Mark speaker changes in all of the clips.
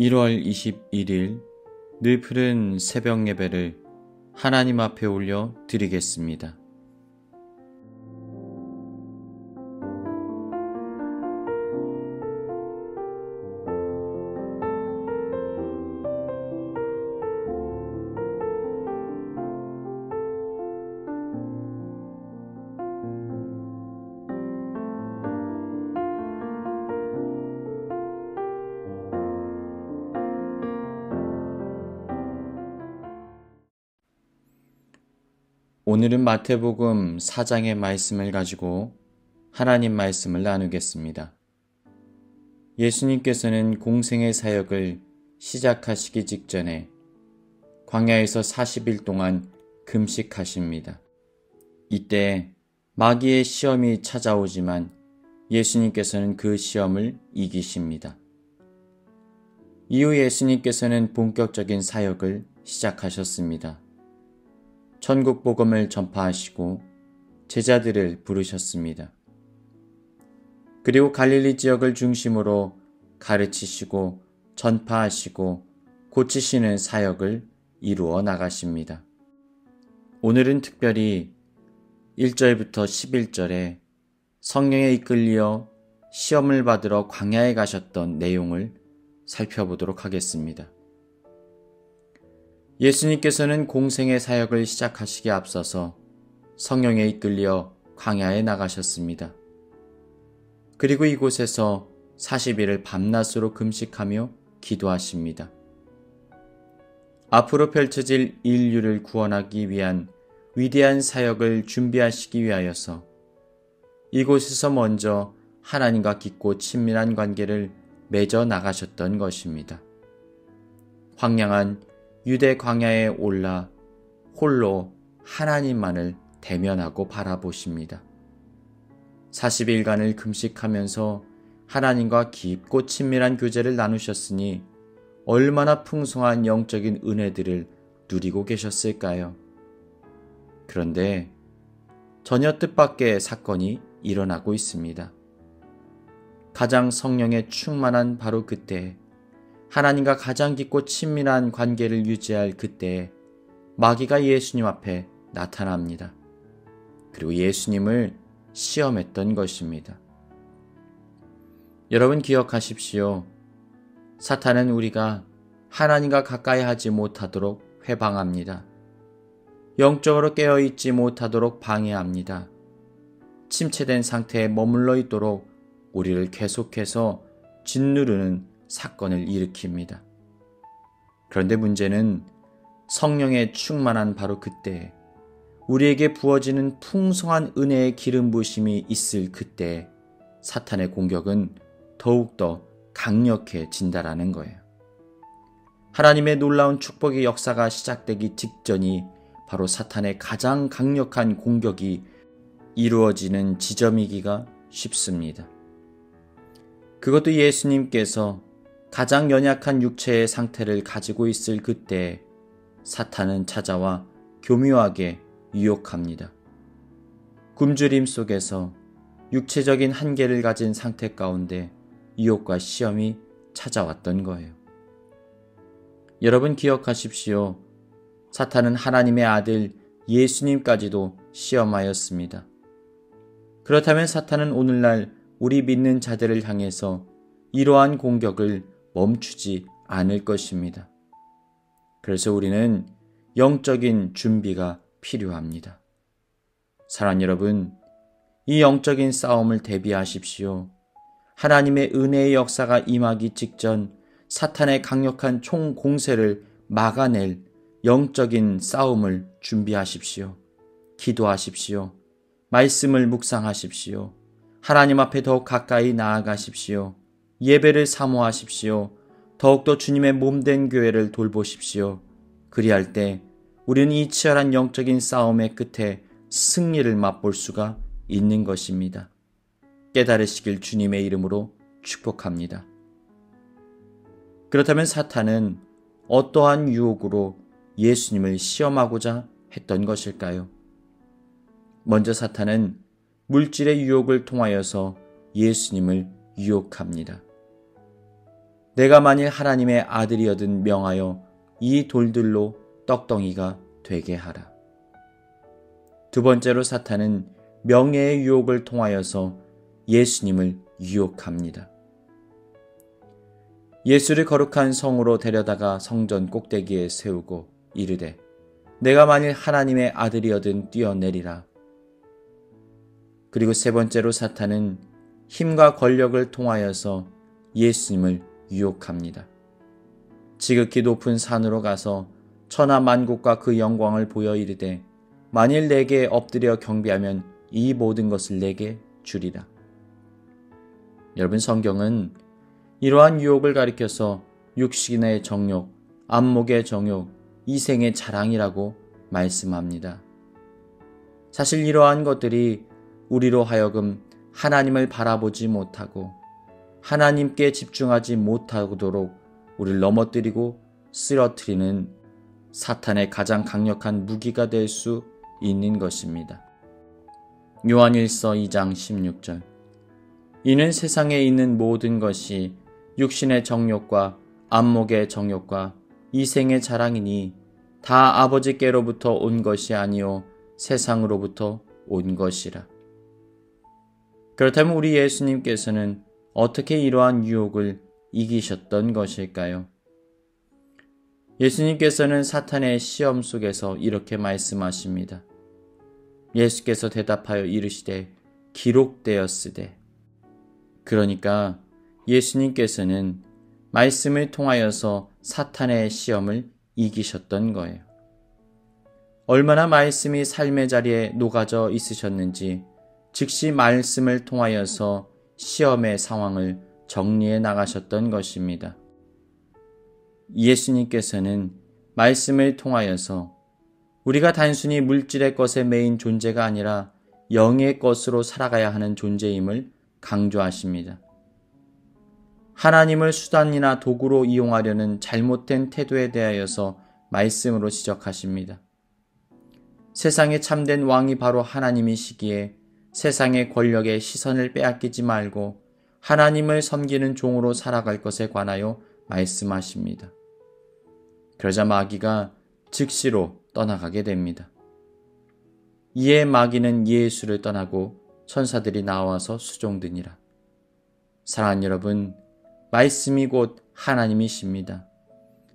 Speaker 1: 1월 21일 늘 푸른 새벽 예배를 하나님 앞에 올려 드리겠습니다. 오늘은 마태복음 4장의 말씀을 가지고 하나님 말씀을 나누겠습니다. 예수님께서는 공생의 사역을 시작하시기 직전에 광야에서 40일 동안 금식하십니다. 이때 마귀의 시험이 찾아오지만 예수님께서는 그 시험을 이기십니다. 이후 예수님께서는 본격적인 사역을 시작하셨습니다. 천국 복음을 전파하시고 제자들을 부르셨습니다. 그리고 갈릴리 지역을 중심으로 가르치시고 전파하시고 고치시는 사역을 이루어 나가십니다. 오늘은 특별히 1절부터 11절에 성령에 이끌려 시험을 받으러 광야에 가셨던 내용을 살펴보도록 하겠습니다. 예수님께서는 공생의 사역을 시작하시기에 앞서서 성령에 이끌려 광야에 나가셨습니다. 그리고 이곳에서 40일을 밤낮으로 금식하며 기도하십니다. 앞으로 펼쳐질 인류를 구원하기 위한 위대한 사역을 준비하시기 위하여서 이곳에서 먼저 하나님과 깊고 친밀한 관계를 맺어 나가셨던 것입니다. 황량한 유대 광야에 올라 홀로 하나님만을 대면하고 바라보십니다. 40일간을 금식하면서 하나님과 깊고 친밀한 교제를 나누셨으니 얼마나 풍성한 영적인 은혜들을 누리고 계셨을까요? 그런데 전혀 뜻밖의 사건이 일어나고 있습니다. 가장 성령에 충만한 바로 그때, 하나님과 가장 깊고 친밀한 관계를 유지할 그때에 마귀가 예수님 앞에 나타납니다. 그리고 예수님을 시험했던 것입니다. 여러분 기억하십시오. 사탄은 우리가 하나님과 가까이 하지 못하도록 회방합니다. 영적으로 깨어있지 못하도록 방해합니다. 침체된 상태에 머물러 있도록 우리를 계속해서 짓누르는 사건을 일으킵니다. 그런데 문제는 성령에 충만한 바로 그때, 우리에게 부어지는 풍성한 은혜의 기름 부으심이 있을 그때 사탄의 공격은 더욱더 강력해진다라는 거예요. 하나님의 놀라운 축복의 역사가 시작되기 직전이 바로 사탄의 가장 강력한 공격이 이루어지는 지점이기가 쉽습니다. 그것도 예수님께서 가장 연약한 육체의 상태를 가지고 있을 그때 사탄은 찾아와 교묘하게 유혹합니다. 굶주림 속에서 육체적인 한계를 가진 상태 가운데 유혹과 시험이 찾아왔던 거예요. 여러분 기억하십시오. 사탄은 하나님의 아들 예수님까지도 시험하였습니다. 그렇다면 사탄은 오늘날 우리 믿는 자들을 향해서 이러한 공격을 멈추지 않을 것입니다. 그래서 우리는 영적인 준비가 필요합니다. 사랑하는 여러분, 이 영적인 싸움을 대비하십시오. 하나님의 은혜의 역사가 임하기 직전 사탄의 강력한 총공세를 막아낼 영적인 싸움을 준비하십시오. 기도하십시오. 말씀을 묵상하십시오. 하나님 앞에 더욱 가까이 나아가십시오. 예배를 사모하십시오. 더욱더 주님의 몸된 교회를 돌보십시오. 그리할 때 우리는 이 치열한 영적인 싸움의 끝에 승리를 맛볼 수가 있는 것입니다. 깨달으시길 주님의 이름으로 축복합니다. 그렇다면 사탄은 어떠한 유혹으로 예수님을 시험하고자 했던 것일까요? 먼저 사탄은 물질의 유혹을 통하여서 예수님을 유혹합니다. 내가 만일 하나님의 아들이어든 명하여 이 돌들로 떡덩이가 되게 하라. 두 번째로 사탄은 명예의 유혹을 통하여서 예수님을 유혹합니다. 예수를 거룩한 성으로 데려다가 성전 꼭대기에 세우고 이르되 내가 만일 하나님의 아들이어든 뛰어내리라. 그리고 세 번째로 사탄은 힘과 권력을 통하여서 예수님을 유혹합니다. 지극히 높은 산으로 가서 천하 만국과 그 영광을 보여 이르되 만일 내게 엎드려 경배하면 이 모든 것을 내게 주리라. 여러분, 성경은 이러한 유혹을 가리켜서 육신의 정욕, 안목의 정욕, 이생의 자랑이라고 말씀합니다. 사실 이러한 것들이 우리로 하여금 하나님을 바라보지 못하고 하나님께 집중하지 못하도록 우리를 넘어뜨리고 쓰러뜨리는 사탄의 가장 강력한 무기가 될 수 있는 것입니다. 요한일서 2장 16절. 이는 세상에 있는 모든 것이 육신의 정욕과 안목의 정욕과 이생의 자랑이니 다 아버지께로부터 온 것이 아니요 세상으로부터 온 것이라. 그렇다면 우리 예수님께서는 어떻게 이러한 유혹을 이기셨던 것일까요? 예수님께서는 사탄의 시험 속에서 이렇게 말씀하십니다. 예수께서 대답하여 이르시되 기록되었으되. 그러니까 예수님께서는 말씀을 통하여서 사탄의 시험을 이기셨던 거예요. 얼마나 말씀이 삶의 자리에 녹아져 있으셨는지 즉시 말씀을 통하여서 시험의 상황을 정리해 나가셨던 것입니다. 예수님께서는 말씀을 통하여서 우리가 단순히 물질의 것에 매인 존재가 아니라 영의 것으로 살아가야 하는 존재임을 강조하십니다. 하나님을 수단이나 도구로 이용하려는 잘못된 태도에 대하여서 말씀으로 지적하십니다. 세상에 참된 왕이 바로 하나님이시기에 세상의 권력에 시선을 빼앗기지 말고 하나님을 섬기는 종으로 살아갈 것에 관하여 말씀하십니다. 그러자 마귀가 즉시로 떠나가게 됩니다. 이에 마귀는 예수를 떠나고 천사들이 나와서 수종드니라. 사랑하는 여러분, 말씀이 곧 하나님이십니다.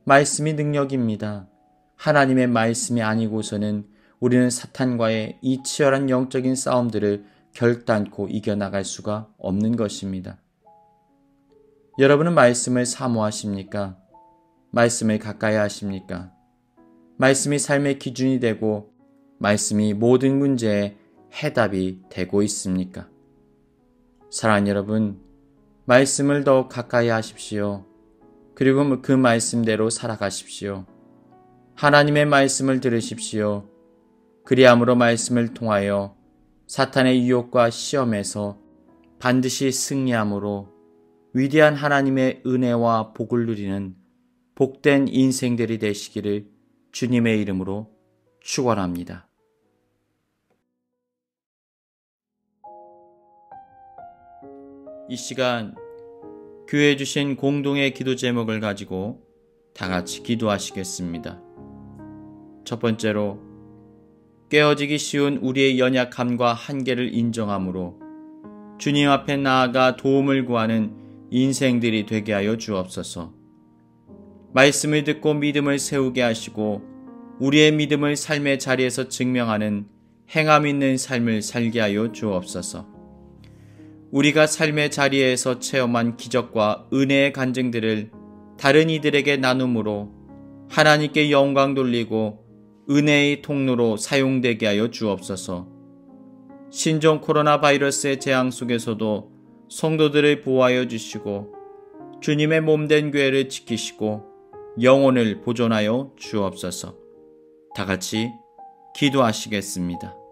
Speaker 1: 말씀이 능력입니다. 하나님의 말씀이 아니고서는 우리는 사탄과의 이 치열한 영적인 싸움들을 결단코 이겨나갈 수가 없는 것입니다. 여러분은 말씀을 사모하십니까? 말씀을 가까이 하십니까? 말씀이 삶의 기준이 되고 말씀이 모든 문제의 해답이 되고 있습니까? 사랑하는 여러분, 말씀을 더욱 가까이 하십시오. 그리고 그 말씀대로 살아가십시오. 하나님의 말씀을 들으십시오. 그리함으로 말씀을 통하여 사탄의 유혹과 시험에서 반드시 승리함으로 위대한 하나님의 은혜와 복을 누리는 복된 인생들이 되시기를 주님의 이름으로 축원합니다. 이 시간 교회에 주신 공동의 기도 제목을 가지고 다 같이 기도하시겠습니다. 첫 번째로, 깨어지기 쉬운 우리의 연약함과 한계를 인정함으로 주님 앞에 나아가 도움을 구하는 인생들이 되게 하여 주옵소서. 말씀을 듣고 믿음을 세우게 하시고 우리의 믿음을 삶의 자리에서 증명하는 행함 있는 삶을 살게 하여 주옵소서. 우리가 삶의 자리에서 체험한 기적과 은혜의 간증들을 다른 이들에게 나눔으로 하나님께 영광 돌리고 은혜의 통로로 사용되게 하여 주옵소서. 신종 코로나 바이러스의 재앙 속에서도 성도들을 보호하여 주시고 주님의 몸된 교회를 지키시고 영혼을 보존하여 주옵소서. 다 같이 기도하시겠습니다.